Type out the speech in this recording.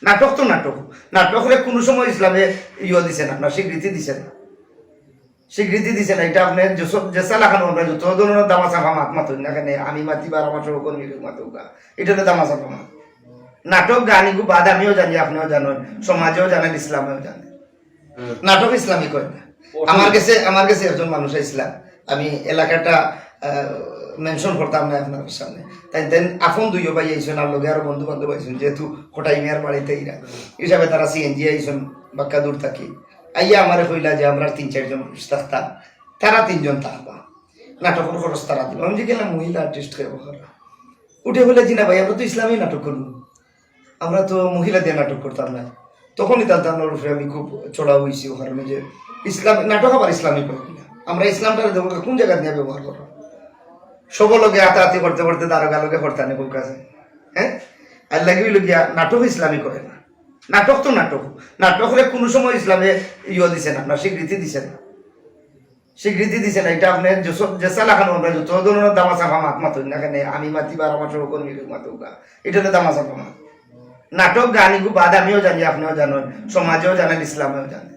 নাটক তো নাটক, নাটকের কোনো সময় ইসলামে দিছে না, আপনার স্বীকৃতি দিছে না, স্বীকৃতি দিছে না। এটা আপনার জেসা লাগানো আমরা যত ধরনের দামা চাপা মাত মাতুন না কেন, আমি মাতি বা আমার সহকর্মী মাতুকা, এটা হলো দামা চাপা মাত। নাটক গান এগুলো বাদ আমিও জানি, আপনিও জানেন, সমাজেও জানেন, ইসলামেও জানেন। নাটক ইসলামী করে না। আমার কাছে একজন মানুষ ইসলাম, আমি এলাকাটা মেনশন করতাম না আপনার সামনে, তাই দেন আপন দুইও ভাই আইসেন, আর লগে আরো বন্ধু বান্ধব আইসেন, যেহেতু কোটাই মেয়ার বাড়িতে ইরা হিসাবে তারা সিএনজি আইসেন বাক্কা দূর থাকি, আইয়া আমারে কইলা যে আমরা 3-4 মানুষ থাকতাম, তারা 3 থাকবা, নাটকের খরচ তারা দিব। আমি যে গেলাম মহিলা আর্টিস্ট উঠে বলে জি না ভাই, আমরা তো ইসলামী নাটক করবো, আমরা তো মহিলা দিয়ে নাটক করতাম না। তখনই তার দানোর উপরে আমি খুব চড়া হয়েছি, ও কারণে যে ইসলাম নাটক আবার ইসলামী করবি না, আমরা ইসলামটা দেবো কোন জায়গা নিয়ে ব্যবহার করো, সব লোকে হাতাহাতি করতে করতে দারোগা লোকে করতাম খুব কাছে। হ্যাঁ, আর লাগি গিয়া নাটক ইসলামী করে না। নাটক তো নাটক, নাটকের কোনো সময় ইসলামে দিছে না, আপনার স্বীকৃতি দিছে না, স্বীকৃতি দিছে না। এটা আপনার জেসা লাগানো আমরা যত ধরনের দামা চাপা মাত মাতুন না কেন, আমি মাতি বা আমার সহকর্মী মাতুকা, এটা হলো দামা চাপা মাত। নাটক গান এগুলো বাদ আমিও জানি, আপনিও জানেন, সমাজেও জানেন, ইসলামেও জানেন।